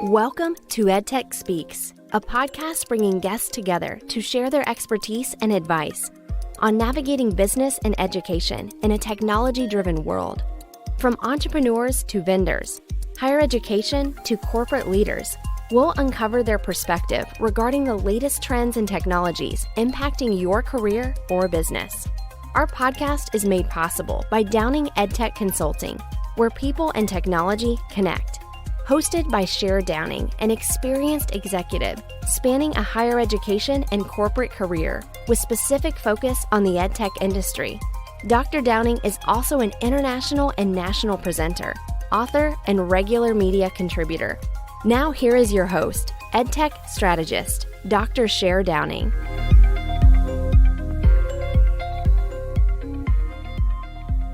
Welcome to EdTech Speaks, a podcast bringing guests together to share their expertise and advice on navigating business and education in a technology-driven world. From entrepreneurs to vendors, higher education to corporate leaders, we'll uncover their perspective regarding the latest trends and technologies impacting your career or business. Our podcast is made possible by Downing EdTech Consulting, where people and technology connect. Hosted by Cher Downing, an experienced executive spanning a higher education and corporate career with specific focus on the EdTech industry. Dr. Downing is also an international and national presenter, author, and regular media contributor. Now here is your host, EdTech strategist, Dr. Cher Downing.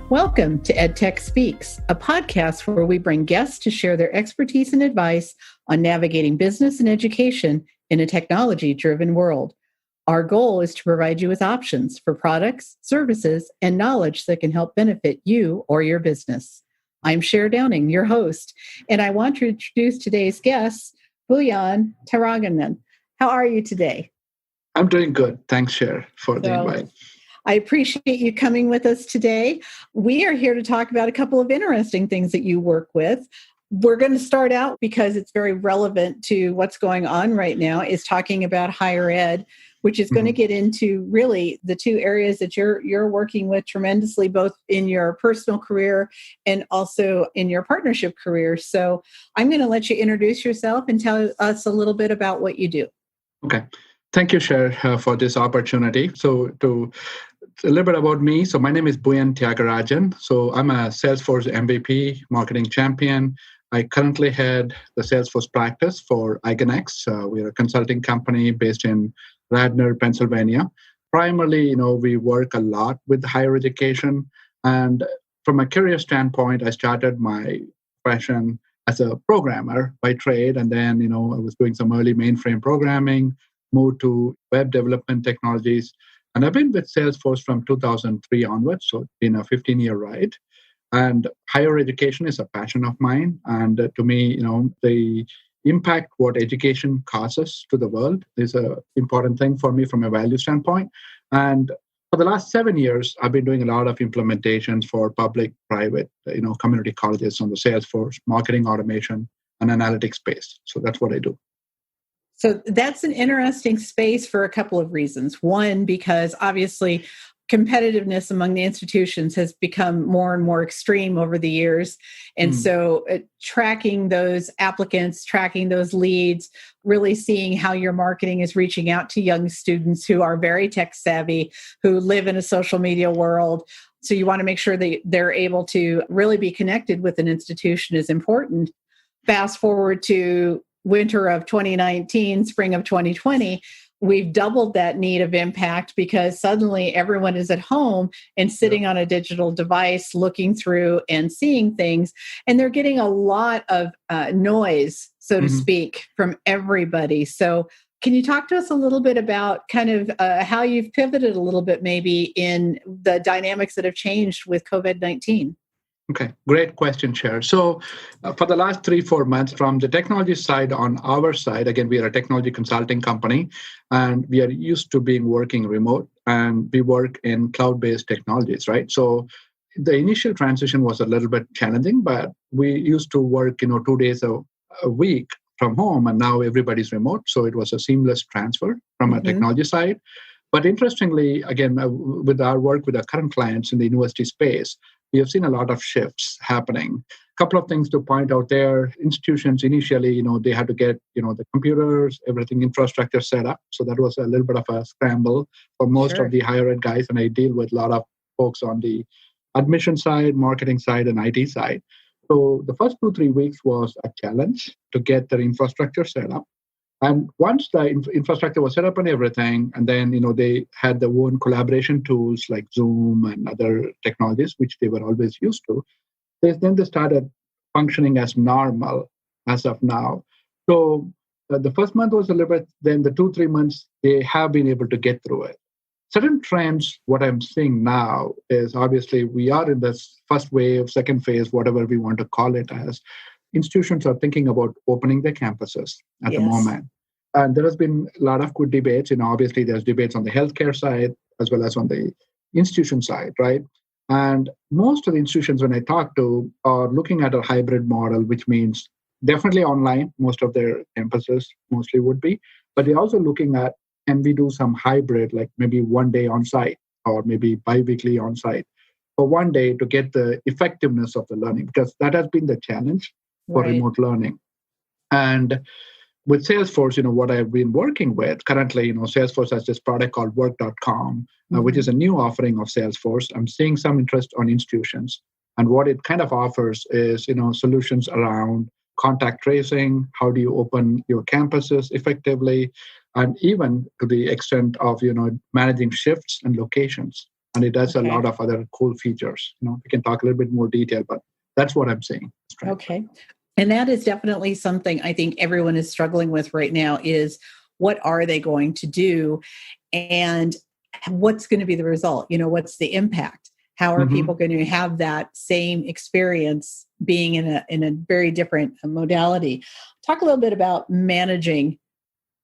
Welcome to EdTech Speaks, a podcast where we bring guests to share their expertise and advice on navigating business and education in a technology-driven world. Our goal is to provide you with options for products, services, and knowledge that can help benefit you or your business. I'm Cher Downing, your host, and I want to introduce today's guest, Buyan Thyagarajan. How are you today? I'm doing good. Thanks, Cher, for the invite. I appreciate you coming with us today. We are here to talk about a couple of interesting things that you work with. We're going to start out because it's very relevant to what's going on right now, is talking about higher ed, which is going to get into really the two areas that you're working with tremendously, both in your personal career and also in your partnership career. So I'm going to let you introduce yourself and tell us a little bit about what you do. Okay. Thank you, Cher, for this opportunity. So a little bit about me. So my name is Buyan Thyagarajan. So I'm a Salesforce MVP, marketing champion. I currently head the Salesforce practice for Eigenex. We're a consulting company based in Radnor, Pennsylvania. Primarily, we work a lot with higher education. And from a career standpoint, I started my profession as a programmer by trade. And then, I was doing some early mainframe programming, moved to web development technologies. And I've been with Salesforce from 2003 onwards, so it's been a 15-year ride. And higher education is a passion of mine. And to me, the impact what education causes to the world is an important thing for me from a value standpoint. And for the last 7 years, I've been doing a lot of implementations for public, private, community colleges on the Salesforce marketing automation and analytics space. So that's what I do. So that's an interesting space for a couple of reasons. One, because obviously competitiveness among the institutions has become more and more extreme over the years. And so tracking those applicants, tracking those leads, really seeing how your marketing is reaching out to young students who are very tech savvy, who live in a social media world. So you want to make sure that they're able to really be connected with an institution is important. Fast forward to winter of 2019, spring of 2020, we've doubled that need of impact because suddenly everyone is at home and sitting on a digital device, looking through and seeing things. And they're getting a lot of noise, so to speak, from everybody. So can you talk to us a little bit about kind of how you've pivoted a little bit maybe in the dynamics that have changed with COVID-19? Okay, great question, Cher. So for the last 3-4 months, from the technology side, on our side, again, we are a technology consulting company, and we are used to working remote, and we work in cloud-based technologies, right? So the initial transition was a little bit challenging, but we used to work, 2 days a week from home, and now everybody's remote. So it was a seamless transfer from a technology side. But interestingly, again, with our work with our current clients in the university space, we have seen a lot of shifts happening. A couple of things to point out there. Institutions initially, they had to get, the computers, everything infrastructure set up. So that was a little bit of a scramble for most of the higher ed guys. And I deal with a lot of folks on the admission side, marketing side, and IT side. So the first 2-3 weeks was a challenge to get their infrastructure set up. And once the infrastructure was set up and everything, and then, they had their own collaboration tools like Zoom and other technologies, which they were always used to, then they started functioning as normal as of now. So the first month was a little bit, then the 2-3 months, they have been able to get through it. Certain trends, what I'm seeing now is obviously we are in this first wave, second phase, whatever we want to call it as. institutions are thinking about opening their campuses at the moment. And there has been a lot of good debates. Obviously there's debates on the healthcare side as well as on the institution side, right? And most of the institutions when I talk to are looking at a hybrid model, which means definitely online. Most of their campuses mostly would be, but they're also looking at, can we do some hybrid, like maybe one day on site or maybe bi-weekly on site for one day to get the effectiveness of the learning, because that has been the challenge for remote learning. And with Salesforce, what I've been working with currently, Salesforce has this product called work.com, which is a new offering of Salesforce. I'm seeing some interest on institutions. And what it kind of offers is, solutions around contact tracing. How do you open your campuses effectively? And even to the extent of, managing shifts and locations. And it does a lot of other cool features. We can talk a little bit more detail, but that's what I'm seeing. Okay. And that is definitely something I think everyone is struggling with right now is what are they going to do and what's going to be the result? What's the impact? How are people going to have that same experience being in a very different modality? Talk a little bit about managing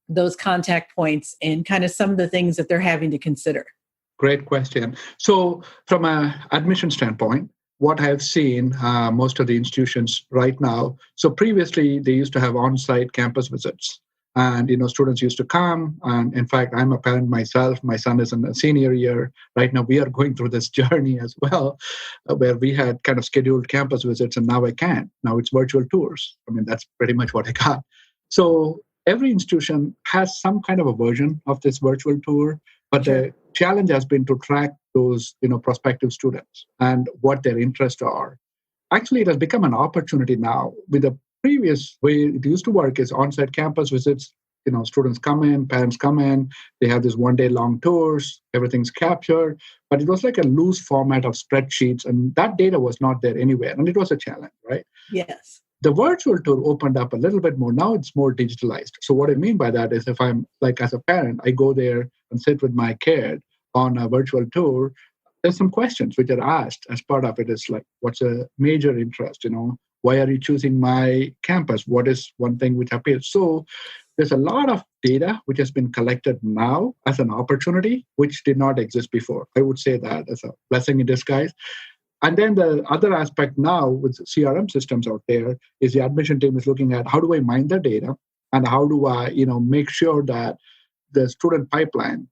those contact points and kind of some of the things that they're having to consider. Great question. So from an admission standpoint, what I've seen most of the institutions right now, so previously they used to have on-site campus visits. And, students used to come. And in fact, I'm a parent myself. My son is in a senior year. Right now, we are going through this journey as well, where we had kind of scheduled campus visits, and now I can't. Now it's virtual tours. That's pretty much what I got. So every institution has some kind of a version of this virtual tour, but the challenge has been to track those, prospective students and what their interests are. Actually, it has become an opportunity now. With the previous way it used to work is on-site campus visits. Students come in, parents come in, they have this one-day long tours, everything's captured, but it was like a loose format of spreadsheets, and that data was not there anywhere, and it was a challenge, right? Yes. The virtual tour opened up a little bit more. Now it's more digitalized. So what I mean by that is if I'm like as a parent, I go there and sit with my kid on a virtual tour, there's some questions which are asked as part of it. Is like, what's a major interest? Why are you choosing my campus? What is one thing which appeals? So there's a lot of data which has been collected now as an opportunity, which did not exist before. I would say that as a blessing in disguise. And then the other aspect now with CRM systems out there is the admission team is looking at how do I mine the data and how do I, make sure that the student pipeline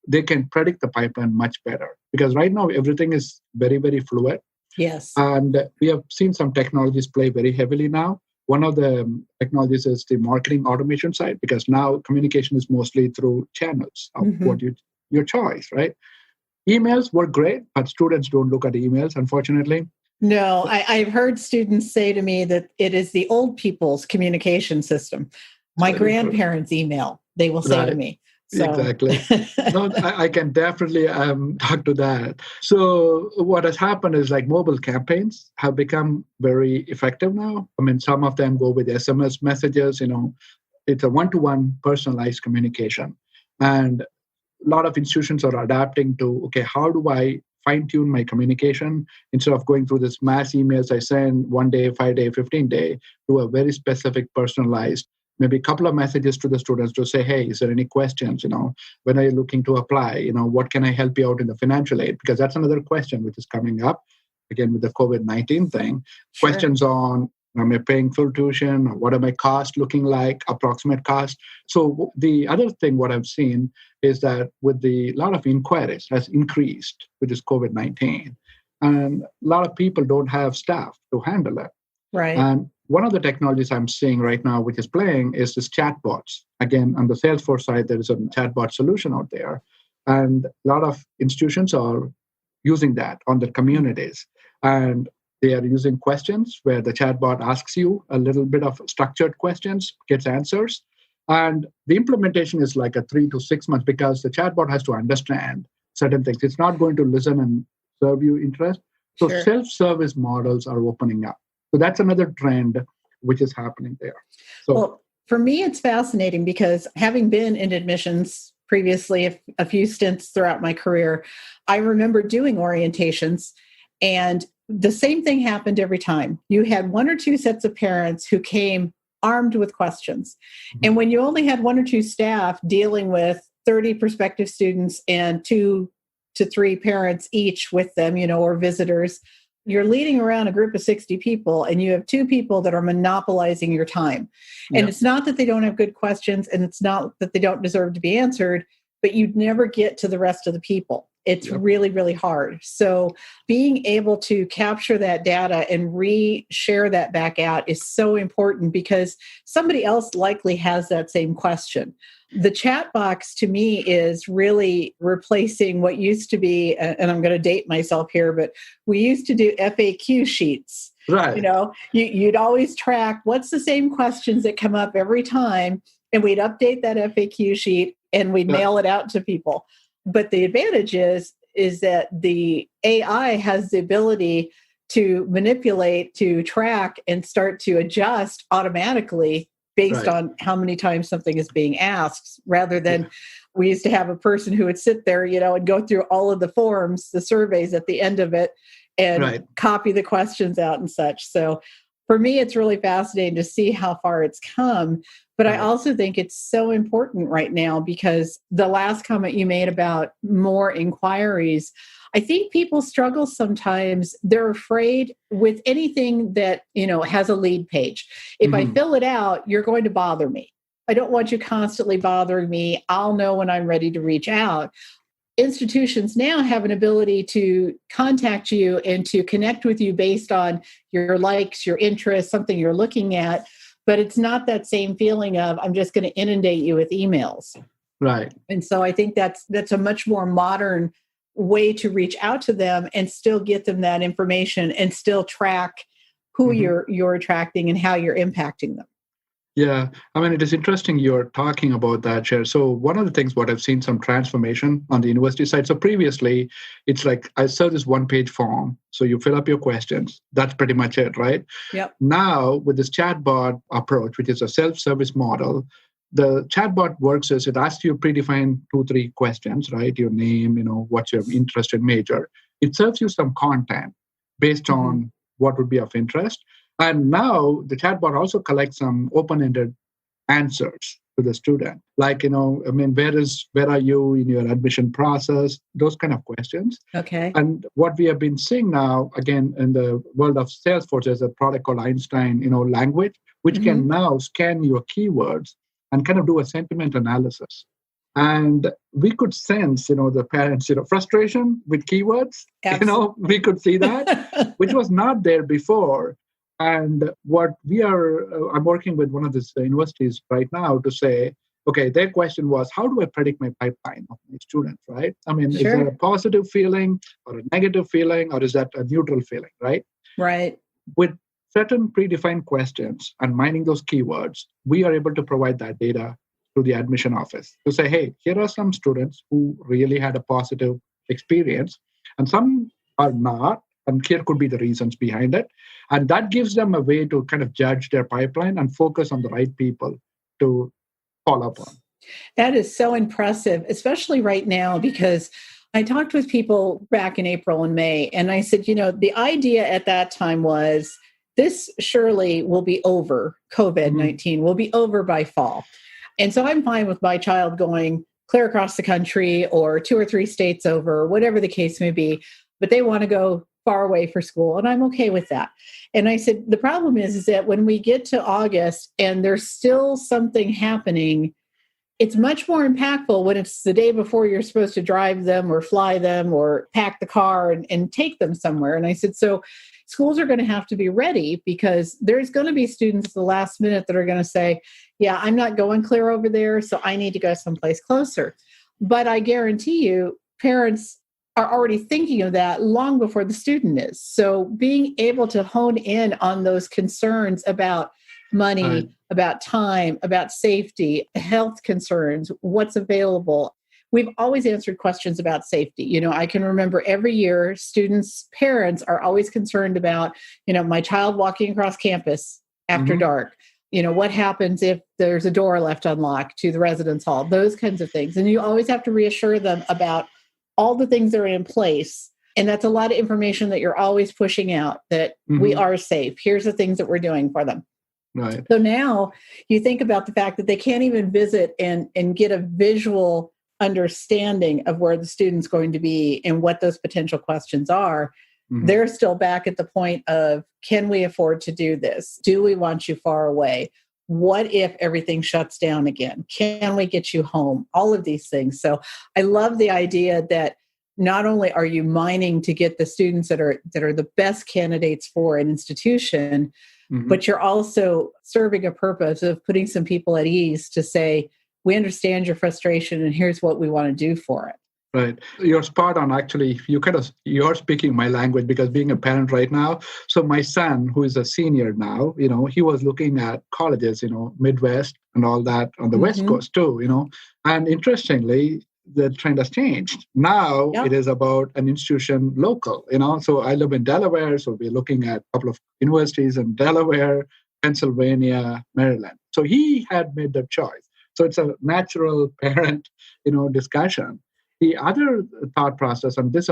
they can predict the pipeline much better. Because right now everything is very, very fluid. Yes. And we have seen some technologies play very heavily now. One of the technologies is the marketing automation side, because now communication is mostly through channels of your choice, right? Emails work great, but students don't look at emails, unfortunately. No, I've heard students say to me that it is the old people's communication system. My grandparents' email, they will say to me. So. Exactly. No, I can definitely talk to that. So what has happened is like mobile campaigns have become very effective now. Some of them go with SMS messages, it's a one-to-one personalized communication. And a lot of institutions are adapting to, okay, how do I fine-tune my communication instead of going through this mass emails I send 1 day, 5 day, 15 day to a very specific personalized, maybe a couple of messages to the students to say, hey, is there any questions? When are you looking to apply? What can I help you out in the financial aid? Because that's another question which is coming up again with the COVID-19 thing. Sure. Questions on, am I paying full tuition? What are my costs looking like? Approximate cost. So the other thing, what I've seen is that with the lot of inquiries has increased, which is COVID-19, and a lot of people don't have staff to handle it. Right. And one of the technologies I'm seeing right now, which is playing, is this chatbots. Again, on the Salesforce side, there is a chatbot solution out there, and a lot of institutions are using that on their communities. And they are using questions where the chatbot asks you a little bit of structured questions, gets answers. And the implementation is like a 3 to 6 months because the chatbot has to understand certain things. It's not going to listen and serve you interest. So self-service models are opening up. So that's another trend which is happening there. So, well, for me, it's fascinating because having been in admissions previously, a few stints throughout my career, I remember doing orientations and the same thing happened every time. You had one or two sets of parents who came armed with questions. And when you only had one or two staff dealing with 30 prospective students and 2 to 3 parents each with them, or visitors, you're leading around a group of 60 people and you have 2 people that are monopolizing your time. And it's not that they don't have good questions and it's not that they don't deserve to be answered, but you'd never get to the rest of the people. It's really, really hard. So being able to capture that data and re-share that back out is so important because somebody else likely has that same question. The chat box to me is really replacing what used to be, and I'm going to date myself here, but we used to do FAQ sheets. Right. You'd always track what's the same questions that come up every time, and we'd update that FAQ sheet and we'd mail it out to people. But the advantage is that the AI has the ability to manipulate, to track, and start to adjust automatically based on how many times something is being asked, rather than we used to have a person who would sit there, and go through all of the forms, the surveys at the end of it, and copy the questions out and such. So for me, it's really fascinating to see how far it's come. But I also think it's so important right now because the last comment you made about more inquiries, I think people struggle sometimes. They're afraid with anything that, has a lead page. If I fill it out, you're going to bother me. I don't want you constantly bothering me. I'll know when I'm ready to reach out. Institutions now have an ability to contact you and to connect with you based on your likes, your interests, something you're looking at. But it's not that same feeling of, I'm just going to inundate you with emails. Right. And so I think that's a much more modern way to reach out to them and still get them that information and still track who you're attracting and how you're impacting them. Yeah, it is interesting you're talking about that, Cher. So one of the things what I've seen some transformation on the university side. So previously, it's like I serve this one-page form. So you fill up your questions. That's pretty much it, right? Yep. Now, with this chatbot approach, which is a self-service model, the chatbot works as it asks you predefined 2-3 questions, right? Your name, what's your interest and major. It serves you some content based on what would be of interest. And now the chatbot also collects some open-ended answers to the student. Like, where are you in your admission process? Those kind of questions. Okay. And what we have been seeing now, again, in the world of Salesforce, there's a product called Einstein, language, which can now scan your keywords and kind of do a sentiment analysis. And we could sense, the parents, frustration with keywords. Absolutely. We could see that, which was not there before. And what I'm working with one of these universities right now to say, okay, their question was, how do I predict my pipeline of my students, right? Is there a positive feeling or a negative feeling, or is that a neutral feeling, right? Right. With certain predefined questions and mining those keywords, we are able to provide that data to the admission office to say, hey, here are some students who really had a positive experience, and some are not. And here could be the reasons behind it. And that gives them a way to kind of judge their pipeline and focus on the right people to follow up on. That is so impressive, especially right now, because I talked with people back in April and May, and I said, the idea at that time was this surely will be over. COVID-19 will be over by fall. And so I'm fine with my child going clear across the country or 2 or 3 states over, whatever the case may be, but they want to go far away for school, and I'm okay with that. And I said, the problem is that when we get to August and there's still something happening, it's much more impactful when it's the day before you're supposed to drive them or fly them or pack the car and take them somewhere. And I said, so schools are going to have to be ready, because there's going to be students at the last minute that are going to say, yeah, I'm not going clear over there, so I need to go someplace closer. But I guarantee you, parents are already thinking of that long before the student is. So being able to hone in on those concerns about money, about time, about safety, health concerns, what's available. We've always answered questions about safety. I can remember every year students' parents are always concerned about, my child walking across campus after dark. What happens if there's a door left unlocked to the residence hall, those kinds of things. And you always have to reassure them about all the things that are in place And that's a lot of information that you're always pushing out, that we are safe. Here's the things that we're doing for them. Right. So now you think about the fact that they can't even visit and get a visual understanding of where the student's going to be and what those potential questions are. They're still back at the point of, can we afford to do this? Do we want you far away? What if everything shuts down again? Can we get you home? All of these things. So I love the idea that not only are you mining to get the students that are the best candidates for an institution, but you're also serving a purpose of putting some people at ease to say, we understand your frustration and here's what we want to do for it. Right. You're spot on. Actually, you're speaking my language, because being a parent right now. So my son, who is a senior now, he was looking at colleges, Midwest and all that on the West Coast too, and interestingly, the trend has changed. Now it is about an institution local, So I live in Delaware, so we're looking at a couple of universities in Delaware, Pennsylvania, Maryland. So he had made that choice. So it's a natural parent, discussion. The other thought process, and this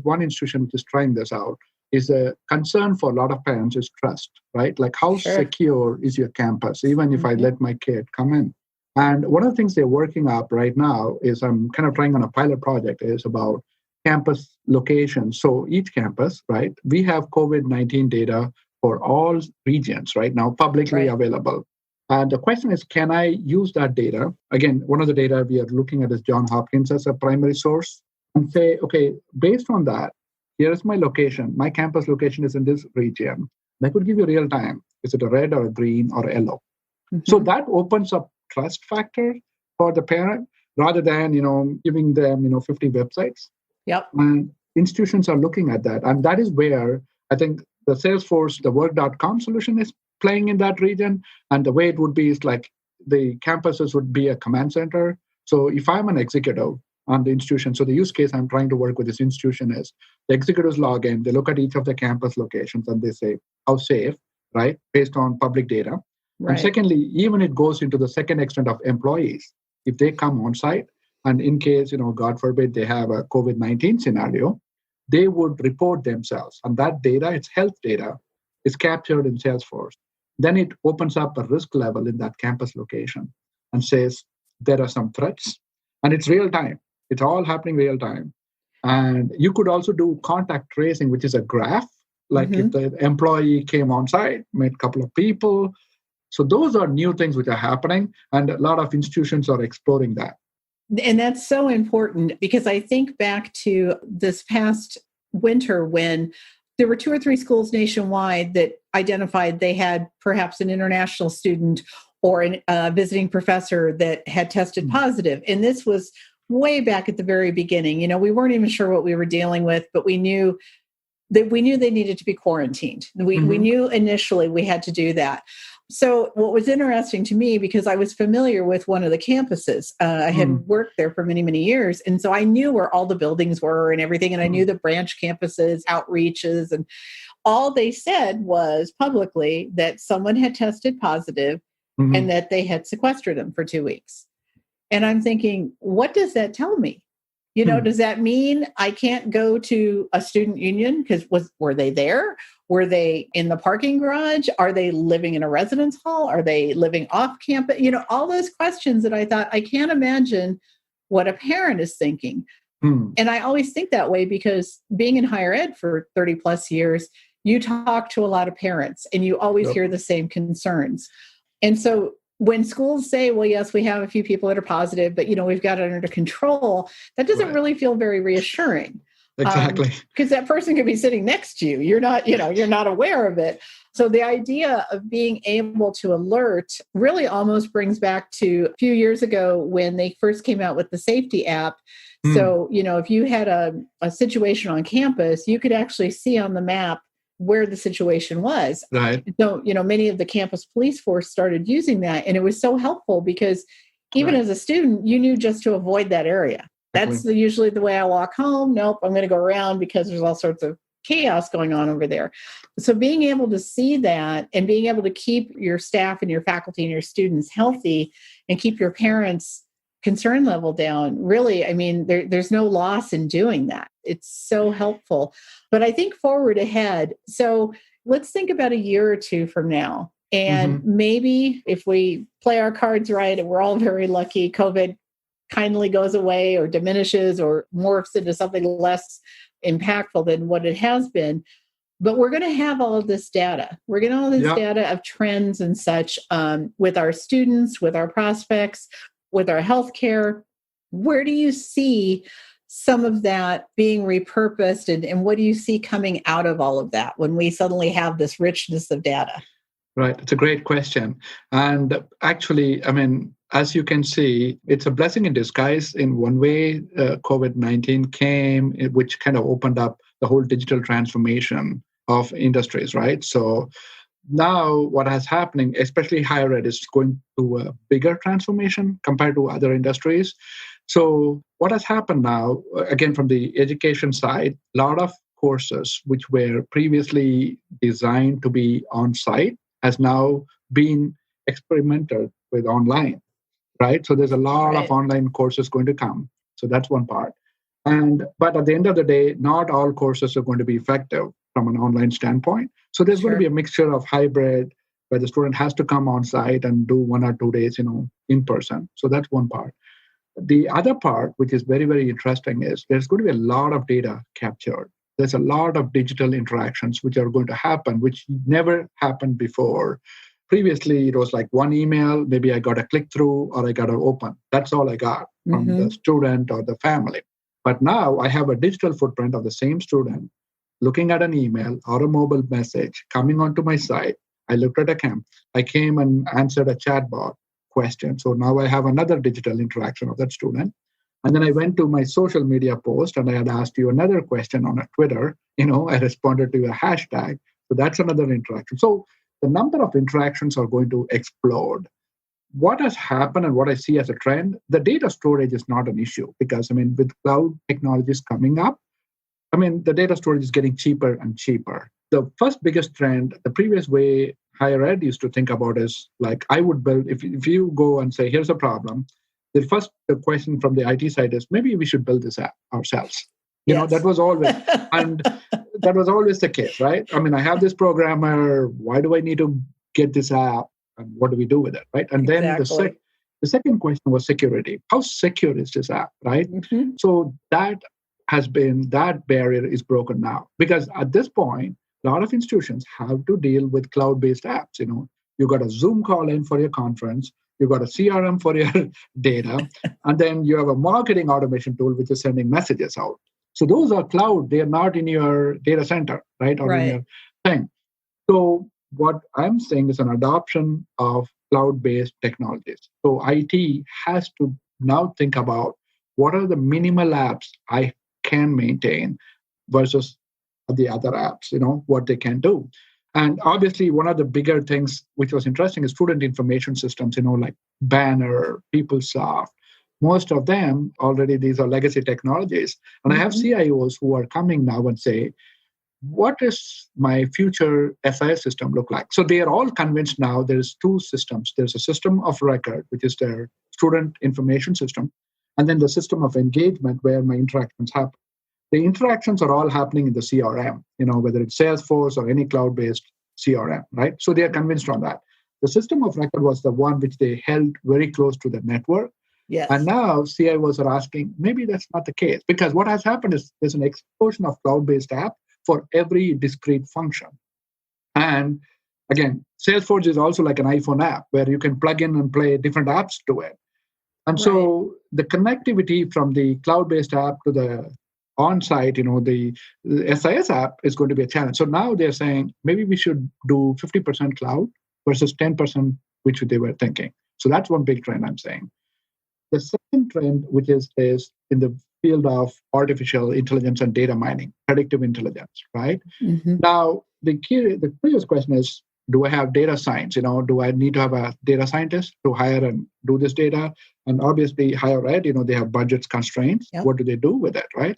one institution which is trying this out, is a concern for a lot of parents is trust, right? Like how secure is your campus, even if I let my kid come in? And one of the things they're working up right now is, I'm kind of trying on a pilot project, is about campus locations. So each campus, right, we have COVID-19 data for all regions right now, publicly available. And the question is, can I use that data? Again, one of the data we are looking at is Johns Hopkins as a primary source, and say, okay, based on that, here's my location. My campus location is in this region. That would give you real time. Is it a red or a green or a yellow? So that opens up trust factor for the parent rather than, giving them, 50 websites. Yep. And institutions are looking at that. And that is where I think the Salesforce, the work.com solution is playing in that region. And the way it would be is like the campuses would be a command center. So if I'm an executive on the institution, so the use case I'm trying to work with this institution is the executives log in, they look at each of the campus locations and they say, how safe, right? Based on public data. Right. And secondly, even it goes into the second extent of employees. If they come on site and in case, God forbid, they have a COVID-19 scenario, they would report themselves. And that data, it's health data, is captured in Salesforce. Then it opens up a risk level in that campus location and says, there are some threats. And it's real time. It's all happening real time. And you could also do contact tracing, which is a graph. Like if the employee came on site, met a couple of people. So those are new things which are happening. And a lot of institutions are exploring that. And that's so important, because I think back to this past winter when there were 2 or 3 schools nationwide that identified they had perhaps an international student or a visiting professor that had tested positive. And this was way back at the very beginning. We weren't even sure what we were dealing with, but we knew they needed to be quarantined. We knew initially we had to do that. So what was interesting to me, because I was familiar with one of the campuses, I had worked there for many, many years. And so I knew where all the buildings were and everything. And I knew the branch campuses, outreaches, and all they said was publicly that someone had tested positive and that they had sequestered them for 2 weeks. And I'm thinking, what does that tell me? Does that mean I can't go to a student union? Because were they there? Were they in the parking garage? Are they living in a residence hall? Are they living off campus? All those questions that I thought, I can't imagine what a parent is thinking. And I always think that way because being in higher ed for 30 plus years, you talk to a lot of parents and you always hear the same concerns. And so when schools say, well, yes, we have a few people that are positive, but, we've got it under control, that doesn't really feel very reassuring. Exactly. Because that person could be sitting next to you. You're not, you're not aware of it. So the idea of being able to alert really almost brings back to a few years ago when they first came out with the safety app. So, if you had a situation on campus, you could actually see on the map where the situation was. Right. So, many of the campus police force started using that. And it was so helpful because even as a student, you knew just to avoid that area. That's usually the way I walk home. Nope, I'm going to go around because there's all sorts of chaos going on over there. So being able to see that and being able to keep your staff and your faculty and your students healthy and keep your parents concern level down. Really, I mean, there's no loss in doing that. It's so helpful. But I think forward ahead. So let's think about a year or two from now. And maybe if we play our cards right and we're all very lucky, COVID kindly goes away or diminishes or morphs into something less impactful than what it has been. But we're going to have all of this data. We're getting all this data of trends and such with our students, with our prospects, with our healthcare. Where do you see some of that being repurposed, and what do you see coming out of all of that when we suddenly have this richness of data? Right. It's a great question. And actually, I mean, as you can see, it's a blessing in disguise. In one way, COVID-19 came, which kind of opened up the whole digital transformation of industries, right? So now what is happening, especially higher ed, is going through a bigger transformation compared to other industries. So what has happened now, again, from the education side, a lot of courses which were previously designed to be on-site has now been experimented with online, right? So there's a lot of online courses going to come. So that's one part. But at the end of the day, not all courses are going to be effective from an online standpoint. So there's going to be a mixture of hybrid, where the student has to come on site and do 1 or 2 days, in person. So that's one part. The other part, which is very, very interesting, is there's going to be a lot of data captured. There's a lot of digital interactions which are going to happen, which never happened before. Previously, it was like one email, maybe I got a click through or I got to open. That's all I got from the student or the family. But now I have a digital footprint of the same student looking at an email or a mobile message coming onto my site. I looked at a camp. I came and answered a chatbot question. So now I have another digital interaction of that student. And then I went to my social media post and I had asked you another question on a Twitter. I responded to a hashtag. So that's another interaction. So the number of interactions are going to explode. What has happened and what I see as a trend, the data storage is not an issue because, with cloud technologies coming up, the data storage is getting cheaper and cheaper. The first biggest trend, the previous way higher ed used to think about is like, I would build, if you go and say, here's a problem, the question from the IT side is, maybe we should build this app ourselves. That was always, and that was always the case, right? I have this programmer, why do I need to get this app? And what do we do with it, right? And then the second question was security. How secure is this app, right? So that barrier is broken now. Because at this point, a lot of institutions have to deal with cloud-based apps. You got a Zoom call in for your conference, you got a CRM for your data, and then you have a marketing automation tool which is sending messages out. So those are cloud. They are not in your data center, right? Or in your thing. So what I'm saying is an adoption of cloud-based technologies. So IT has to now think about what are the minimal apps I can maintain versus the other apps, what they can do. And obviously, one of the bigger things which was interesting is student information systems, like Banner, PeopleSoft. Most of them already, these are legacy technologies. And I have CIOs who are coming now and say, what is my future SIS system look like? So they are all convinced now there's two systems. There's a system of record, which is their student information system, and then the system of engagement where my interactions happen. The interactions are all happening in the CRM, whether it's Salesforce or any cloud-based CRM, right? So they are convinced on that. The system of record was the one which they held very close to the network. Yes. And now CIOs are asking, maybe that's not the case. Because what has happened is there's an explosion of cloud-based apps for every discrete function. And again, Salesforce is also like an iPhone app where you can plug in and play different apps to it. And so the connectivity from the cloud-based app to the on-site, the SIS app is going to be a challenge. So now they're saying maybe we should do 50% cloud versus 10%, which they were thinking. So that's one big trend I'm saying. The second trend, which is in the field of artificial intelligence and data mining, predictive intelligence, right? Now, the previous question is, do I have data science? Do I need to have a data scientist to hire and do this data? And obviously, higher ed, they have budgets constraints. Yep. What do they do with it, right?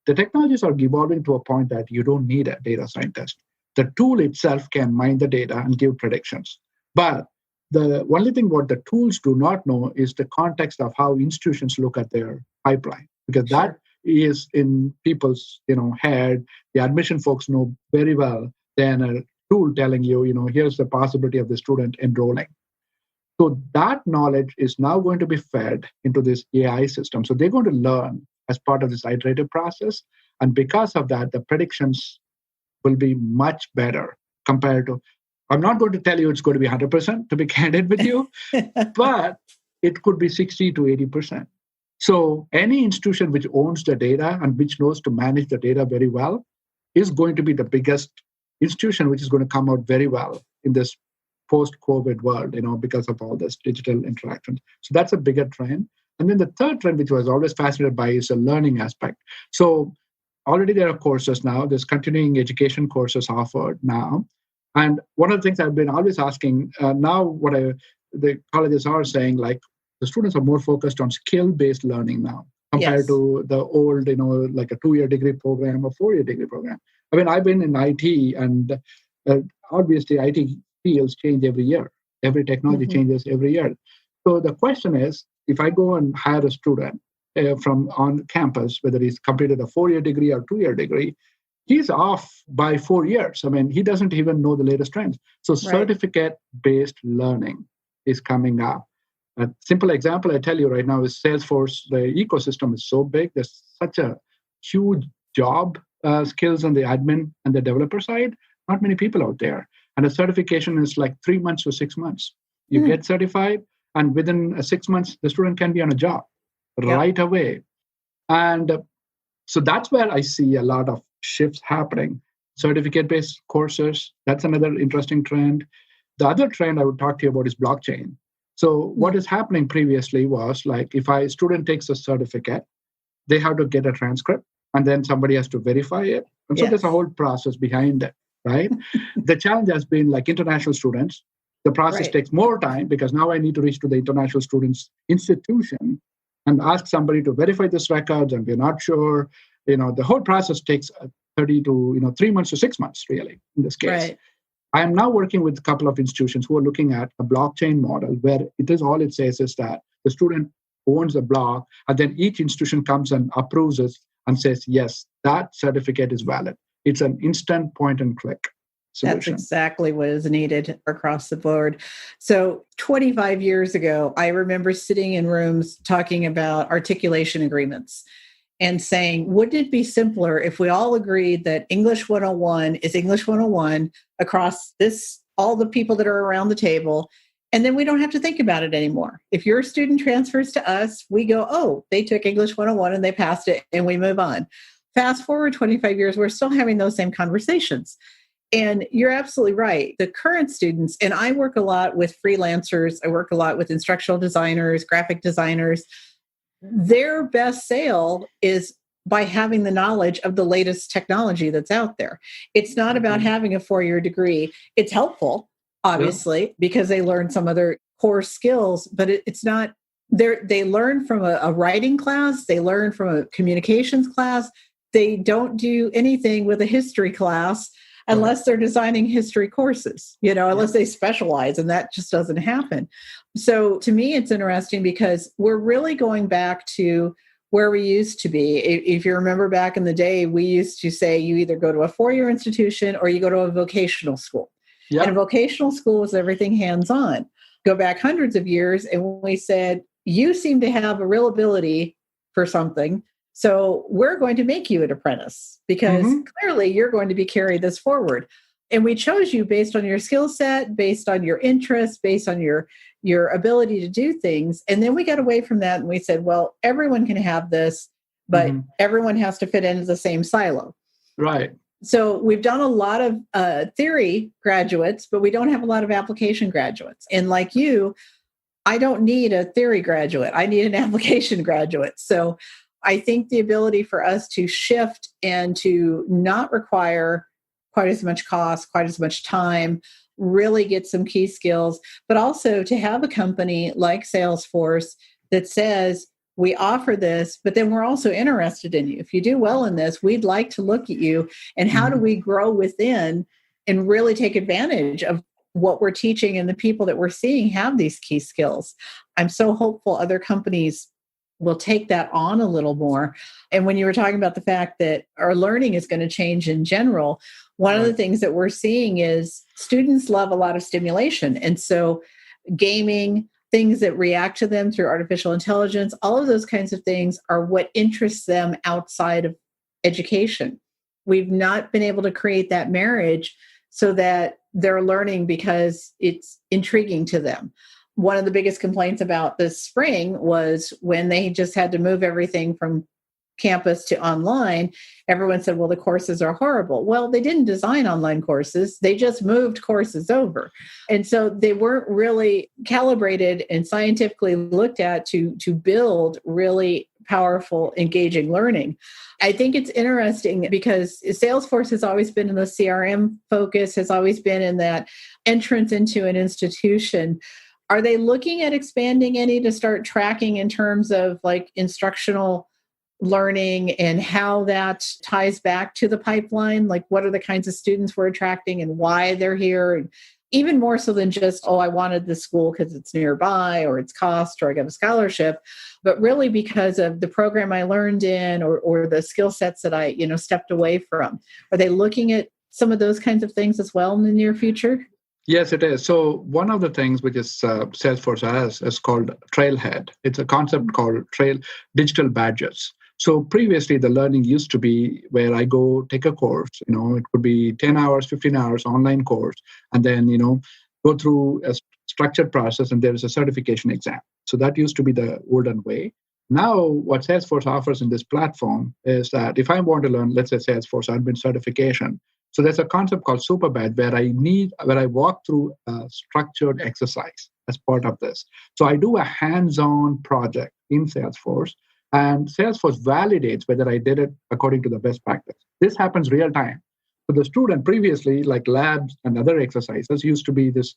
The technologies are evolving to a point that you don't need a data scientist. The tool itself can mine the data and give predictions. But The only thing what the tools do not know is the context of how institutions look at their pipeline, because that is in people's head. The admission folks know very well than a tool telling you, here's the possibility of the student enrolling. So that knowledge is now going to be fed into this AI system. So they're going to learn as part of this iterative process. And because of that, the predictions will be much better compared to, I'm not going to tell you it's going to be 100%, to be candid with you, but it could be 60 to 80%. So any institution which owns the data and which knows to manage the data very well is going to be the biggest institution which is going to come out very well in this post-COVID world, because of all this digital interaction. So that's a bigger trend. And then the third trend, which I was always fascinated by, is the learning aspect. So already there are courses now. There's continuing education courses offered now. And one of the things I've been always asking now, the colleges are saying, like, the students are more focused on skill-based learning now compared to the old, like a 2-year degree program or 4-year degree program. I mean, I've been in IT, and obviously IT fields change every year. Every technology changes every year. So the question is, if I go and hire a student from on campus, whether he's completed a 4-year degree or 2-year degree, he's off by 4 years. I mean, he doesn't even know the latest trends. So certificate-based learning is coming up. A simple example I tell you right now is Salesforce. The ecosystem is so big. There's such a huge job skills on the admin and the developer side. Not many people out there. And a certification is like 3 months to 6 months. You get certified, and within 6 months, the student can be on a job right away. And so that's where I see a lot of shifts happening. Certificate-based courses, that's another interesting trend. The other trend I would talk to you about is blockchain. So what is happening previously was, like, if a student takes a certificate, they have to get a transcript, and then somebody has to verify it. And so there's a whole process behind it, right? The challenge has been, like, international students. The process takes more time because now I need to reach to the international students institution and ask somebody to verify this records, and we're not sure. The whole process takes 30 to 3 months to 6 months, really, in this case. Right. I am now working with a couple of institutions who are looking at a blockchain model where it says is that the student owns a block, and then each institution comes and approves it and says, yes, that certificate is valid. It's an instant point and click solution. That's exactly what is needed across the board. So 25 years ago, I remember sitting in rooms talking about articulation agreements and saying, wouldn't it be simpler if we all agreed that English 101 is English 101 across all the people that are around the table, and then we don't have to think about it anymore. If your student transfers to us, we go, oh, they took English 101 and they passed it, and we move on. Fast forward 25 years, we're still having those same conversations. And you're absolutely right. The current students, and I work a lot with freelancers, I work a lot with instructional designers, graphic designers. Their best sale is by having the knowledge of the latest technology that's out there. It's not about having a 4-year degree. It's helpful, obviously, because they learn some other core skills, but it's not, they learn from a writing class, they learn from a communications class. They don't do anything with a history class unless they're designing history courses, unless they specialize, and that just doesn't happen. So to me, it's interesting because we're really going back to where we used to be. If you remember back in the day, we used to say you either go to a 4-year institution or you go to a vocational school. Yep. And a vocational school was everything hands-on. Go back hundreds of years, and we said, you seem to have a real ability for something, so we're going to make you an apprentice because clearly you're going to be carrying this forward. And we chose you based on your skill set, based on your interests, based on your ability to do things. And then we got away from that and we said, well, everyone can have this, but everyone has to fit into the same silo. Right. So we've done a lot of theory graduates, but we don't have a lot of application graduates. And like you, I don't need a theory graduate. I need an application graduate. So I think the ability for us to shift and to not require quite as much cost, quite as much time, really get some key skills, but also to have a company like Salesforce that says, we offer this, but then we're also interested in you. If you do well in this, we'd like to look at you and how do we grow within and really take advantage of what we're teaching and the people that we're seeing have these key skills. I'm so hopeful other companies will take that on a little more. And when you were talking about the fact that our learning is going to change in general, one of the things that we're seeing is students love a lot of stimulation. And so gaming, things that react to them through artificial intelligence, all of those kinds of things are what interests them outside of education. We've not been able to create that marriage so that they're learning because it's intriguing to them. One of the biggest complaints about this spring was when they just had to move everything from campus to online, everyone said, well, the courses are horrible. Well, they didn't design online courses. They just moved courses over. And so they weren't really calibrated and scientifically looked at to build really powerful, engaging learning. I think it's interesting because Salesforce has always been in the CRM focus, has always been in that entrance into an institution. Are they looking at expanding any to start tracking in terms of like instructional learning and how that ties back to the pipeline? Like what are the kinds of students we're attracting and why they're here? And even more so than just, oh, I wanted this school because it's nearby or it's cost or I got a scholarship, but really because of the program I learned in or the skill sets that I, stepped away from. Are they looking at some of those kinds of things as well in the near future? Yes, it is. So one of the things which is Salesforce has is called Trailhead. It's a concept called digital badges. So previously, the learning used to be where I go take a course. It could be 10 hours, 15 hours online course, and then, go through a structured process and there is a certification exam. So that used to be the olden way. Now, what Salesforce offers in this platform is that if I want to learn, let's say Salesforce admin certification, so there's a concept called Super Badge where I walk through a structured exercise as part of this. So I do a hands-on project in Salesforce, and Salesforce validates whether I did it according to the best practice. This happens real time. So the student previously, like labs and other exercises, used to be this,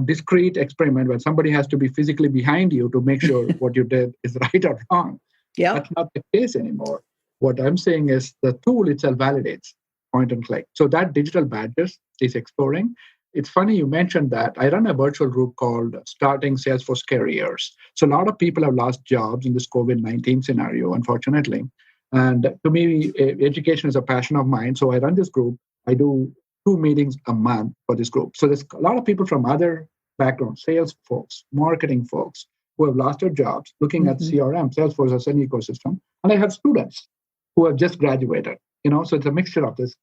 discrete experiment where somebody has to be physically behind you to make sure what you did is right or wrong. Yeah, that's not the case anymore. What I'm saying is the tool itself validates. Point and click. So that digital badges is exploring. It's funny you mentioned that. I run a virtual group called Starting Salesforce Careers. So a lot of people have lost jobs in this COVID-19 scenario, unfortunately. And to me, education is a passion of mine. So I run this group. I do 2 meetings a month for this group. So there's a lot of people from other backgrounds, sales folks, marketing folks, who have lost their jobs, looking at CRM, Salesforce as an ecosystem. And I have students who have just graduated. So it's a mixture of this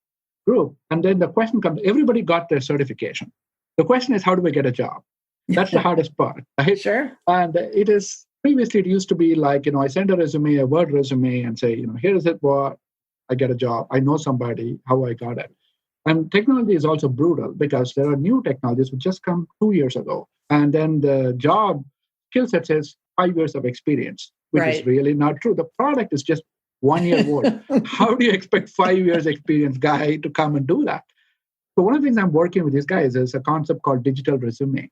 group. And then the question comes, everybody got their certification. The question is, how do we get a job? That's the hardest part, right? Sure. And previously it used to be like, I send a resume, a Word resume and say, here is it, what I get a job. I know somebody, how I got it. And technology is also brutal because there are new technologies which just come 2 years ago. And then the job skill set says 5 years of experience, which is really not true. The product is just 1 year old. How do you expect 5 years experience guy to come and do that? So one of the things I'm working with these guys is a concept called digital resume.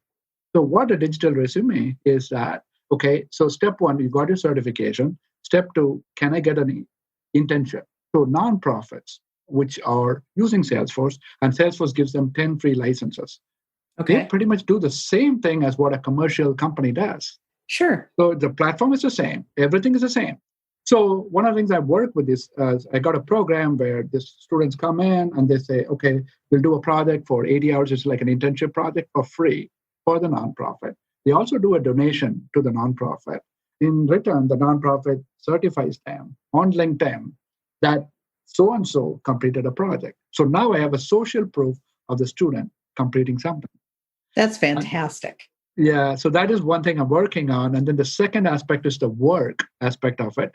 So what a digital resume is that, okay, so step 1, you got your certification. Step 2, can I get an internship? So nonprofits, which are using Salesforce, and Salesforce gives them 10 free licenses. Okay. They pretty much do the same thing as what a commercial company does. Sure. So the platform is the same. Everything is the same. So one of the things I work with is I got a program where the students come in and they say, okay, we'll do a project for 80 hours. It's like an internship project for free for the nonprofit. They also do a donation to the nonprofit. In return, the nonprofit certifies them on LinkedIn that so-and-so completed a project. So now I have a social proof of the student completing something. That's fantastic. Yeah, so that is one thing I'm working on. And then the second aspect is the work aspect of it.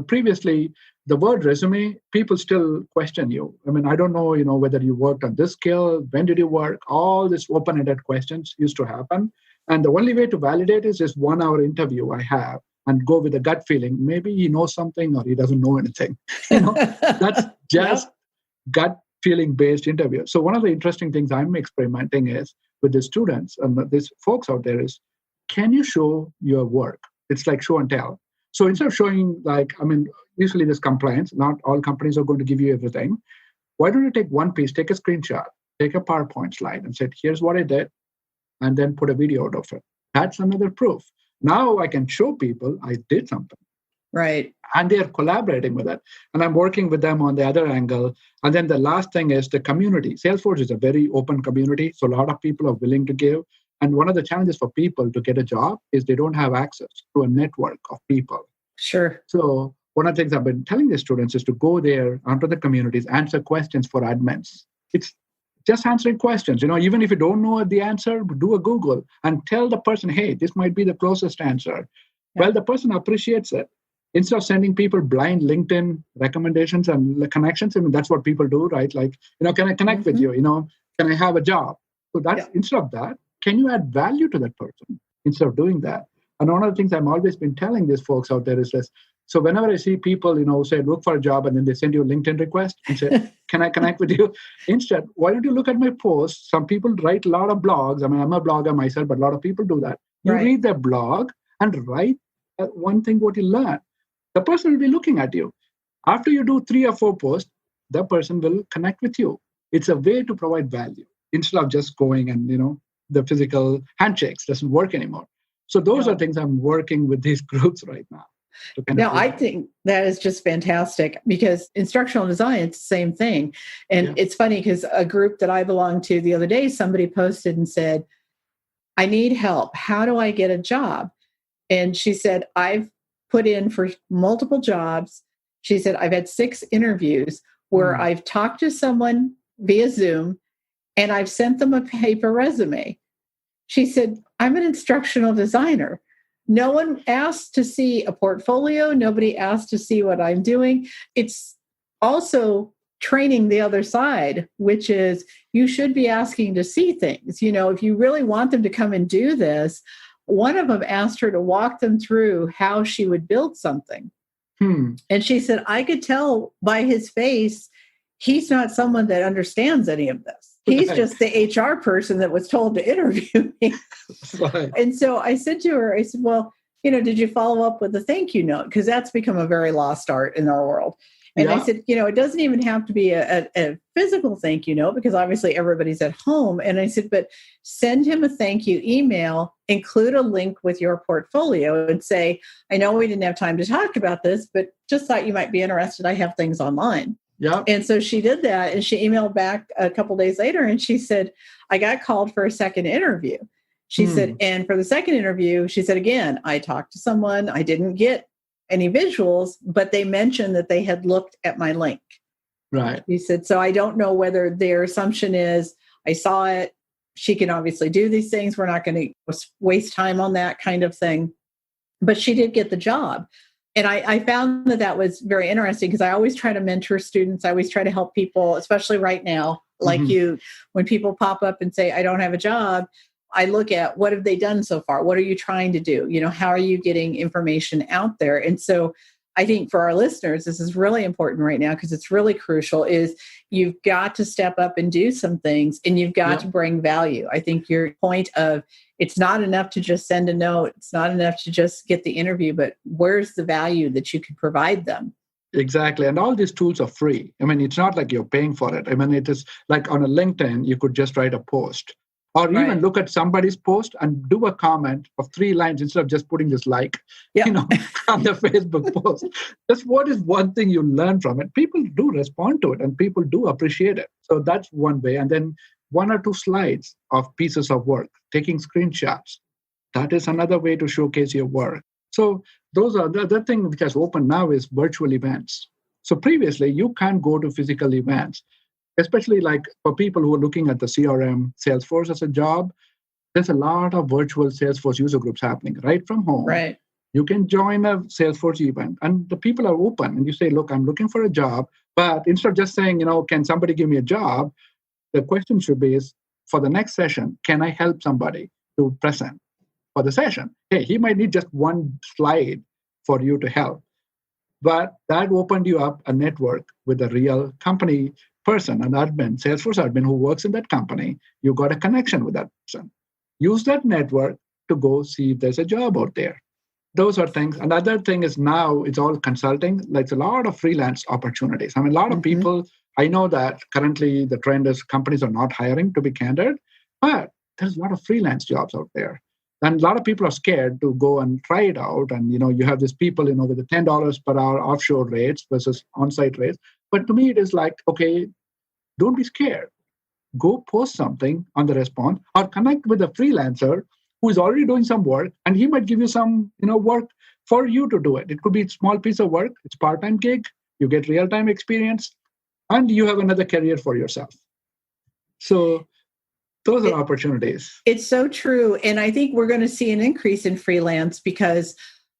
Previously, the word resume, people still question you. I mean, I don't know, whether you worked on this skill, when did you work? All these open-ended questions used to happen. And the only way to validate is this 1 hour interview I have and go with a gut feeling. Maybe he knows something or he doesn't know anything. That's just gut feeling based interview. So one of the interesting things I'm experimenting is with the students and these folks out there is, can you show your work? It's like show and tell. So instead of showing usually there's compliance. Not all companies are going to give you everything. Why don't you take one piece, take a screenshot, take a PowerPoint slide and said, here's what I did, and then put a video out of it. That's another proof. Now I can show people I did something. Right. And they're collaborating with it. And I'm working with them on the other angle. And then the last thing is the community. Salesforce is a very open community, so a lot of people are willing to give. And one of the challenges for people to get a job is they don't have access to a network of people. Sure. So one of the things I've been telling the students is to go there, onto the communities, answer questions for admins. It's just answering questions. Even if you don't know the answer, do a Google and tell the person, hey, this might be the closest answer. Yeah. Well, the person appreciates it. Instead of sending people blind LinkedIn recommendations and connections, that's what people do, right? Like, can I connect with you? Can I have a job? So that's instead of that, can you add value to that person instead of doing that? And one of the things I've always been telling these folks out there is this. So whenever I see people, say, look for a job, and then they send you a LinkedIn request and say, can I connect with you? Instead, why don't you look at my posts? Some people write a lot of blogs. I mean, I'm a blogger myself, but a lot of people do that. You read their blog and write one thing what you learn. The person will be looking at you. After you do 3 or 4 posts, the person will connect with you. It's a way to provide value instead of just going and, the physical handshakes doesn't work anymore. So those are things I'm working with these groups right now. Now, I think that is just fantastic because instructional design, it's the same thing. And it's funny because a group that I belong to the other day, somebody posted and said, I need help. How do I get a job? And she said, I've put in for multiple jobs. She said, I've had 6 interviews where I've talked to someone via Zoom and I've sent them a paper resume. She said, I'm an instructional designer. No one asked to see a portfolio. Nobody asked to see what I'm doing. It's also training the other side, which is you should be asking to see things. If you really want them to come and do this, one of them asked her to walk them through how she would build something. And she said, I could tell by his face, he's not someone that understands any of this. He's just the HR person that was told to interview me. And so I said to her, I said, well, did you follow up with a thank you note? Because that's become a very lost art in our world. And I said, it doesn't even have to be a physical thank you note because obviously everybody's at home. And I said, but send him a thank you email, include a link with your portfolio and say, I know we didn't have time to talk about this, but just thought you might be interested. I have things online. Yeah. And so she did that and she emailed back a couple days later and she said, I got called for a second interview. She said, and for the second interview, she said, again, I talked to someone, I didn't get any visuals, but they mentioned that they had looked at my link. Right. He said, so I don't know whether their assumption is I saw it. She can obviously do these things. We're not going to waste time on that kind of thing. But she did get the job. And I found that was very interesting because I always try to mentor students. I always try to help people, especially right now, like you, when people pop up and say, I don't have a job, I look at what have they done so far? What are you trying to do? How are you getting information out there? And so I think for our listeners, this is really important right now because it's really crucial is you've got to step up and do some things and you've got to bring value. I think your point of it's not enough to just send a note. It's not enough to just get the interview, but where's the value that you can provide them? Exactly. And all these tools are free. I mean, it's not like you're paying for it. I mean, it is like on a LinkedIn, you could just write a post. Or even look at somebody's post and do a comment of 3 lines instead of just putting this like, on the Facebook post. That's what is one thing you learn from it. People do respond to it and people do appreciate it. So that's one way. And then 1 or 2 slides of pieces of work, taking screenshots. That is another way to showcase your work. So those are the other thing which has opened now is virtual events. So previously, you can't go to physical events. Especially like for people who are looking at the CRM Salesforce as a job, there's a lot of virtual Salesforce user groups happening right from home. Right. You can join a Salesforce event and the people are open and you say, look, I'm looking for a job. But instead of just saying, can somebody give me a job? The question should be is for the next session, can I help somebody to present for the session? Hey, he might need just 1 slide for you to help. But that opened you up a network with a real company person, an admin, Salesforce admin who works in that company. You got a connection with that person. Use that network to go see if there's a job out there. Those are things. Another thing is now it's all consulting. Like a lot of freelance opportunities. I mean, a lot of people I know that currently the trend is companies are not hiring, to be candid, but there's a lot of freelance jobs out there. And a lot of people are scared to go and try it out. And, you have these people, with the $10 per hour offshore rates versus on-site rates. But to me, it is like, okay, don't be scared. Go post something on the response or connect with a freelancer who is already doing some work, and he might give you some, work for you to do it. It could be a small piece of work. It's part-time gig. You get real-time experience, and you have another career for yourself. So those are opportunities. It's so true. And I think we're going to see an increase in freelance because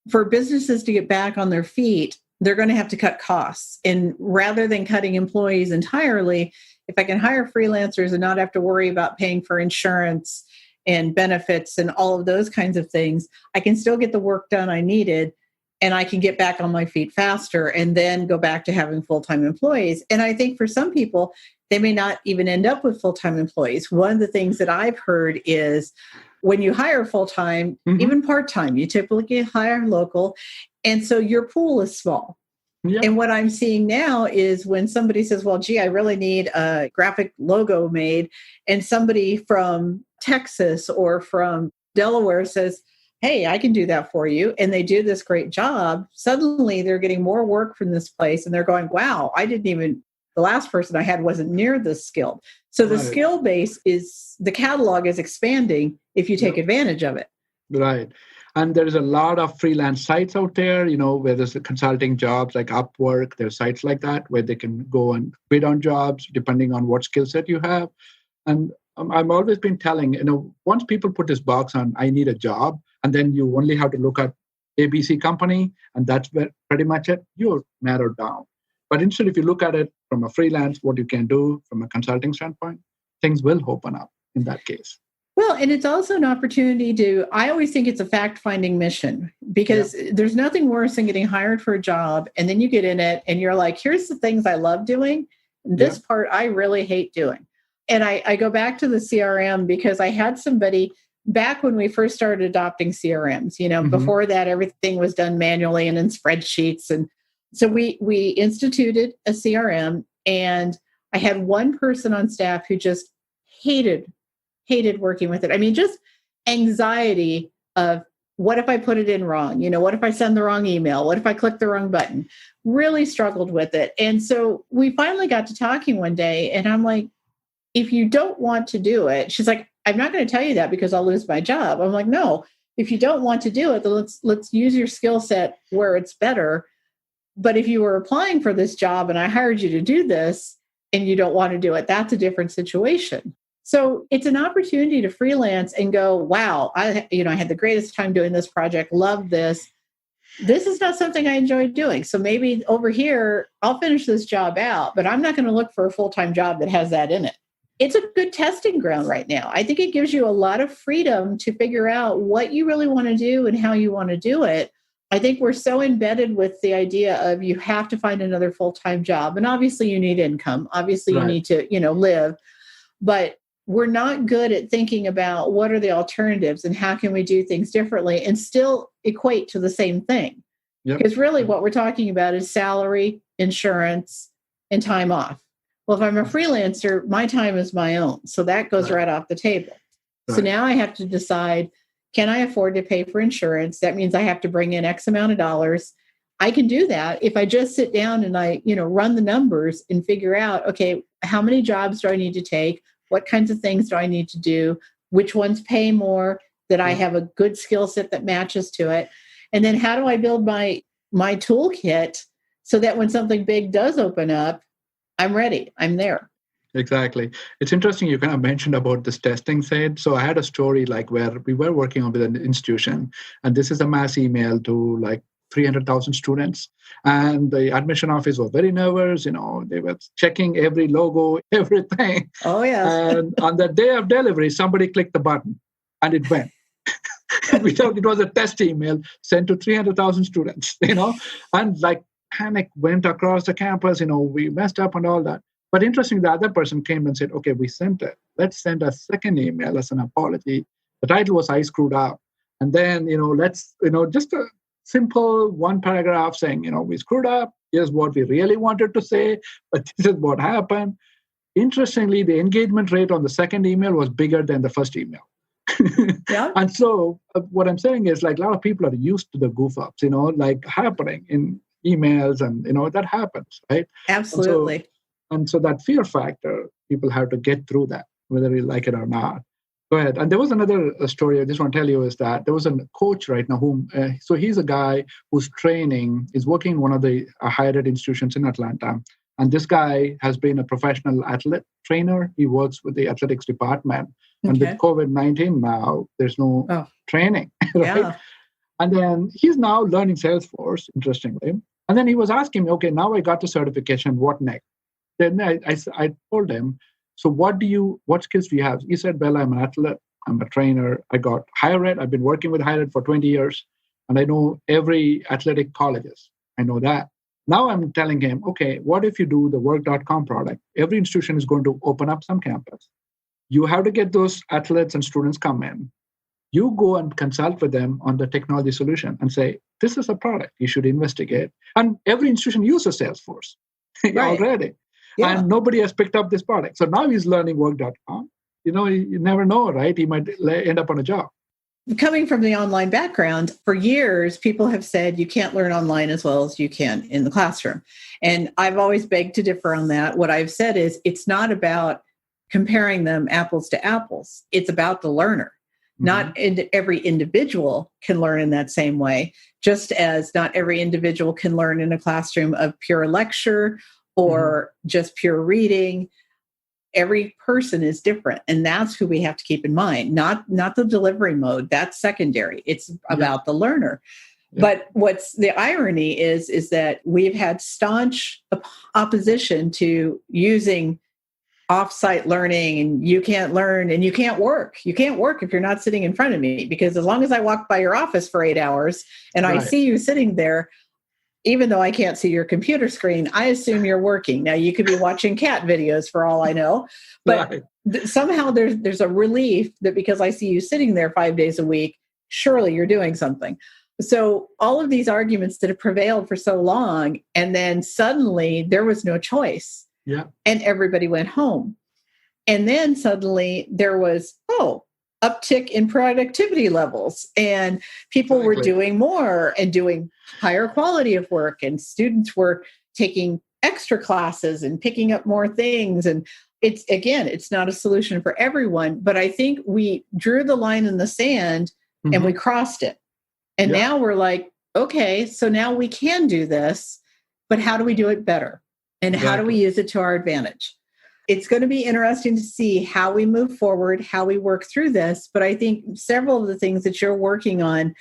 for businesses to get back on their feet, they're going to have to cut costs. And rather than cutting employees entirely, if I can hire freelancers and not have to worry about paying for insurance and benefits and all of those kinds of things, I can still get the work done I needed, and I can get back on my feet faster and then go back to having full-time employees. And I think for some people, they may not even end up with full-time employees. One of the things that I've heard is when you hire full-time, even part-time, you typically hire local. And so your pool is small. Yep. And what I'm seeing now is when somebody says, well, gee, I really need a graphic logo made, and somebody from Texas or from Delaware says, hey, I can do that for you, and they do this great job, suddenly they're getting more work from this place, and they're going, wow, the last person I had wasn't near this skilled. So the skill base the catalog is expanding if you take advantage of it. Right. And there's a lot of freelance sites out there, where there's consulting jobs like Upwork. There's sites like that where they can go and bid on jobs depending on what skill set you have. And I've always been telling, once people put this box on, I need a job, and then you only have to look at ABC company, and that's pretty much it, you're narrowed down. But instead, if you look at it from a freelance, what you can do from a consulting standpoint, things will open up in that case. Well, and it's also an opportunity I always think it's a fact-finding mission, because there's nothing worse than getting hired for a job and then you get in it and you're like, here's the things I love doing. And this part I really hate doing. And I go back to the CRM because I had somebody back when we first started adopting CRMs, before that, everything was done manually and in spreadsheets. And so we instituted a CRM, and I had one person on staff who just hated working with it. I mean, just anxiety of what if I put it in wrong? What if I send the wrong email? What if I click the wrong button? Really struggled with it. And so we finally got to talking one day, and I'm like, if you don't want to do it, she's like, I'm not going to tell you that because I'll lose my job. I'm like, no, if you don't want to do it, then let's use your skill set where it's better. But if you were applying for this job and I hired you to do this and you don't want to do it, that's a different situation. So it's an opportunity to freelance and go, wow, I had the greatest time doing this project, love this. This is not something I enjoy doing. So maybe over here, I'll finish this job out, but I'm not going to look for a full-time job that has that in it. It's a good testing ground right now. I think it gives you a lot of freedom to figure out what you really want to do and how you want to do it. I think we're so embedded with the idea of you have to find another full-time job. And obviously you need income. Obviously you need to, live. But we're not good at thinking about what are the alternatives and how can we do things differently and still equate to the same thing. Because really what we're talking about is salary, insurance, and time off. Well, if I'm a freelancer, my time is my own. So that goes right off the table. So now I have to decide, can I afford to pay for insurance? That means I have to bring in X amount of dollars. I can do that if I just sit down and I, run the numbers and figure out, okay, how many jobs do I need to take? What kinds of things do I need to do? Which ones pay more? That I have a good skill set that matches to it? And then how do I build my toolkit so that when something big does open up, I'm ready. I'm there. Exactly. It's interesting you kind of mentioned about this testing side. So I had a story like where we were working with an institution, and this is a mass email to like 300,000 students. And the admission office was very nervous. They were checking every logo, everything. Oh, yeah. And on the day of delivery, somebody clicked the button and it went. We thought it was a test email sent to 300,000 students, and like panic went across the campus, we messed up and all that. But interesting, the other person came and said, okay, we sent it. Let's send a second email as an apology. The title was I screwed up. And then, let's, just simple one paragraph saying, we screwed up. Here's what we really wanted to say, but this is what happened. Interestingly, the engagement rate on the second email was bigger than the first email. Yeah. And so what I'm saying is, like, a lot of people are used to the goof ups, like happening in emails, and that happens, right? Absolutely. And so that fear factor, people have to get through that, whether you like it or not. Go ahead. And there was another story I just want to tell you, is that there was a coach right now so he's a guy who's is working in one of the higher ed institutions in Atlanta. And this guy has been a professional athlete trainer. He works with the athletics department. Okay. And with COVID-19 now, there's no training, right? Yeah. And then he's now learning Salesforce, interestingly. And then he was asking me, okay, now I got the certification, what next? Then I told him, so what skills do you have? He said, well, I'm an athlete, I'm a trainer, I got higher ed, I've been working with higher ed for 20 years, and I know every athletic colleges. I know that. Now I'm telling him, okay, what if you do the work.com product? Every institution is going to open up some campus. You have to get those athletes and students come in. You go and consult with them on the technology solution and say, this is a product you should investigate. And every institution uses Salesforce already. Yeah. And nobody has picked up this product. So now he's learning work.com. You never know, right? He might end up on a job. Coming from the online background, for years, people have said you can't learn online as well as you can in the classroom. And I've always begged to differ on that. What I've said is it's not about comparing them apples to apples. It's about the learner. Mm-hmm. Not every individual can learn in that same way, just as not every individual can learn in a classroom of pure lecture or just pure reading. Every person is different. And that's who we have to keep in mind, not the delivery mode. That's secondary. It's about the learner. Yeah. But what's the irony is that we've had staunch opposition to using off-site learning, and you can't learn and you can't work. You can't work if you're not sitting in front of me, because as long as I walk by your office for 8 hours and I see you sitting there, even though I can't see your computer screen, I assume you're working. Now, you could be watching cat videos for all I know, but somehow there's a relief that because I see you sitting there 5 days a week, surely you're doing something. So all of these arguments that have prevailed for so long, and then suddenly there was no choice. Yeah. And everybody went home. And then suddenly there was, uptick in productivity levels, and people were doing more and doing higher quality of work, and students were taking extra classes and picking up more things. And it's not a solution for everyone, but I think we drew the line in the sand and we crossed it. And now we're like, okay, so now we can do this, but how do we do it better? And how do we use it to our advantage? It's going to be interesting to see how we move forward, how we work through this. But I think several of the things that you're working on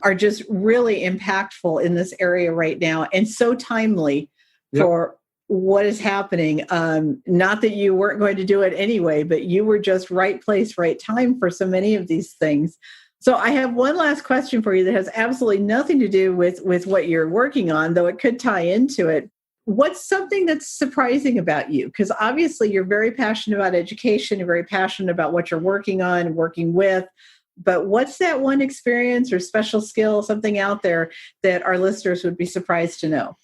are just really impactful in this area right now, and so timely for what is happening. Not that you weren't going to do it anyway, but you were just right place, right time for so many of these things. So I have one last question for you that has absolutely nothing to do with what you're working on, though it could tie into it. What's something that's surprising about you? Because obviously you're very passionate about education, you're very passionate about what you're working on, working with, but what's that one experience or special skill, something out there that our listeners would be surprised to know?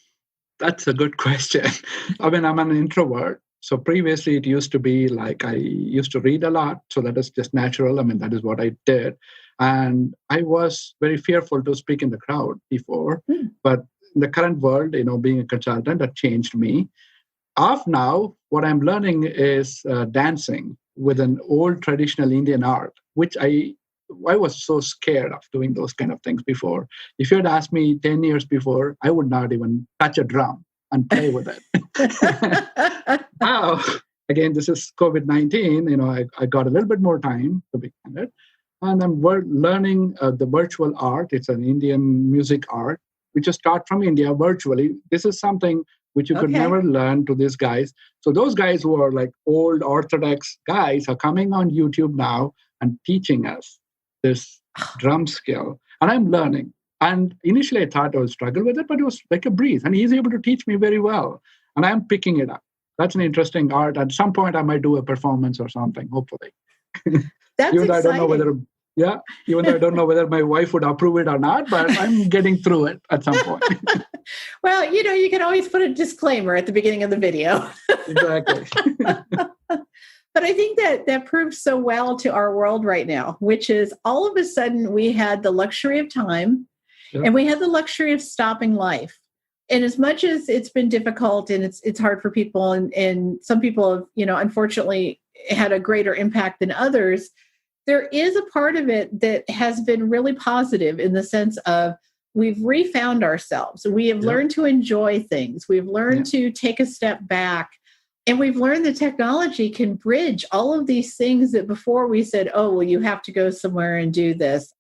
That's a good question. I mean, I'm an introvert. So previously it used to be like I used to read a lot. So that is just natural. I mean, that is what I did. And I was very fearful to speak in the crowd before, but in the current world, being a consultant, that changed me. Now, what I'm learning is dancing with an old traditional Indian art, which I was so scared of doing those kind of things before. If you had asked me 10 years before, I would not even touch a drum and play with it. Now, again, this is COVID-19. I got a little bit more time, to be candid, and I'm learning the virtual art. It's an Indian music art. We just start from India virtually. This is something which you could never learn to these guys. So those guys who are like old Orthodox guys are coming on YouTube now and teaching us this drum skill. And I'm learning. And initially I thought I would struggle with it, but it was like a breeze. And he's able to teach me very well. And I'm picking it up. That's an interesting art. At some point I might do a performance or something, hopefully. That's exciting. I don't know whether Yeah, even though I don't know whether my wife would approve it or not, but I'm getting through it at some point. Well, you can always put a disclaimer at the beginning of the video. Exactly. But I think that proves so well to our world right now, which is all of a sudden we had the luxury of time and we had the luxury of stopping life. And as much as it's been difficult and it's hard for people and some people have, unfortunately had a greater impact than others, there is a part of it that has been really positive in the sense of we've refound ourselves. We have learned to enjoy things. We've learned to take a step back. And we've learned that technology can bridge all of these things that before we said, oh, well, you have to go somewhere and do this.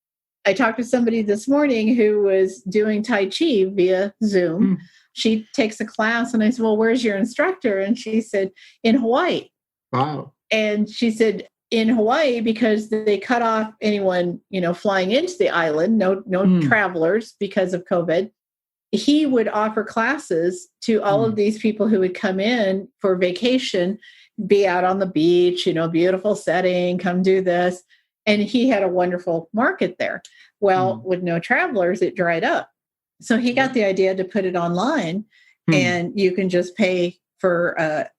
I talked to somebody this morning who was doing Tai Chi via Zoom. She takes a class and I said, well, where's your instructor? And she said, in Hawaii. Wow. And she said, in Hawaii, because they cut off anyone, flying into the island, no travelers because of COVID. He would offer classes to all of these people who would come in for vacation, be out on the beach, beautiful setting, come do this. And he had a wonderful market there. Well, with no travelers, it dried up. So he got the idea to put it online and you can just pay for a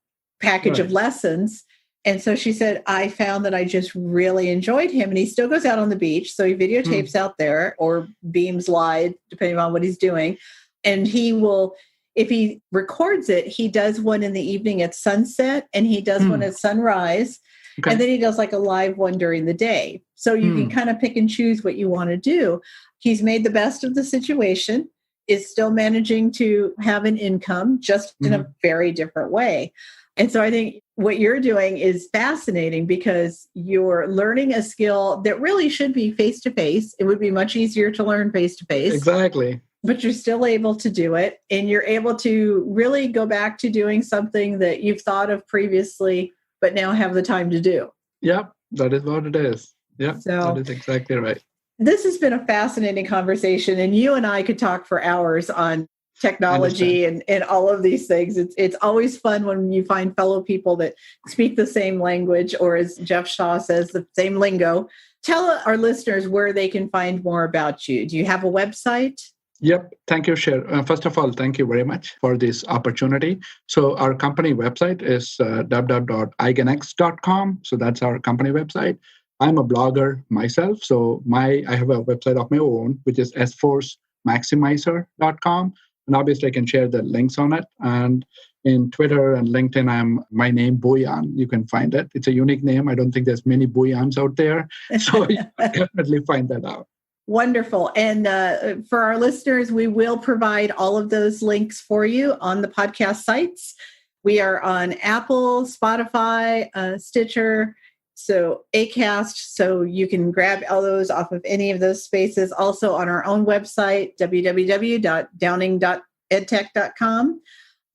package of lessons. And so she said, I found that I just really enjoyed him. And he still goes out on the beach. So he videotapes out there or beams live, depending on what he's doing. And he will, if he records it, he does one in the evening at sunset and he does one at sunrise. Okay. And then he does like a live one during the day. So you can kind of pick and choose what you want to do. He's made the best of the situation, is still managing to have an income, just in a very different way. And so I think what you're doing is fascinating because you're learning a skill that really should be face-to-face. It would be much easier to learn face-to-face. Exactly. But you're still able to do it. And you're able to really go back to doing something that you've thought of previously, but now have the time to do. Yep, that is what it is. Yep, so, that is exactly right. This has been a fascinating conversation. And you and I could talk for hours on technology and all of these things. It's always fun when you find fellow people that speak the same language, or as Jeff Shaw says, the same lingo. Tell our listeners where they can find more about you. Do you have a website? Yep. Thank you, Cher. First of all, thank you very much for this opportunity. So our company website is www.eigenx.com. So that's our company website. I'm a blogger myself. So I have a website of my own, which is sforcemaximizer.com. And obviously I can share the links on it. And in Twitter and LinkedIn, my name, Buyan. You can find it. It's a unique name. I don't think there's many Buyans out there. So you can definitely find that out. Wonderful. And for our listeners, we will provide all of those links for you on the podcast sites. We are on Apple, Spotify, Stitcher, so Acast, so you can grab all those off of any of those spaces. Also on our own website, www.downing.edtech.com.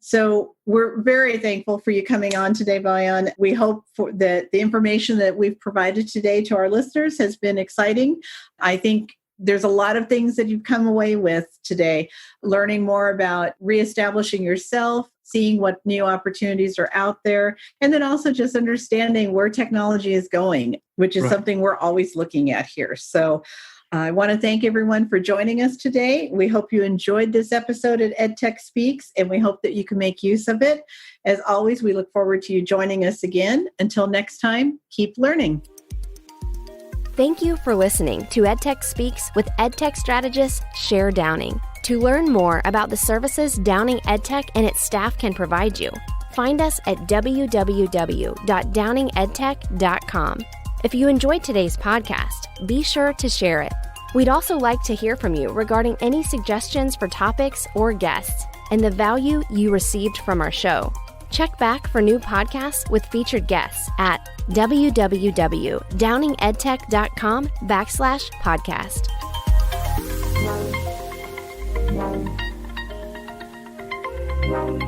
So we're very thankful for you coming on today, Buyan. We hope that the information that we've provided today to our listeners has been exciting. I think there's a lot of things that you've come away with today, learning more about reestablishing yourself, seeing what new opportunities are out there, and then also just understanding where technology is going, which is something we're always looking at here. So I want to thank everyone for joining us today. We hope you enjoyed this episode at EdTech Speaks, and we hope that you can make use of it. As always, we look forward to you joining us again. Until next time, keep learning. Thank you for listening to EdTech Speaks with EdTech strategist Cher Downing. To learn more about the services Downing EdTech and its staff can provide you, find us at www.downingedtech.com. If you enjoyed today's podcast, be sure to share it. We'd also like to hear from you regarding any suggestions for topics or guests and the value you received from our show. Check back for new podcasts with featured guests at www.downingedtech.com/podcast.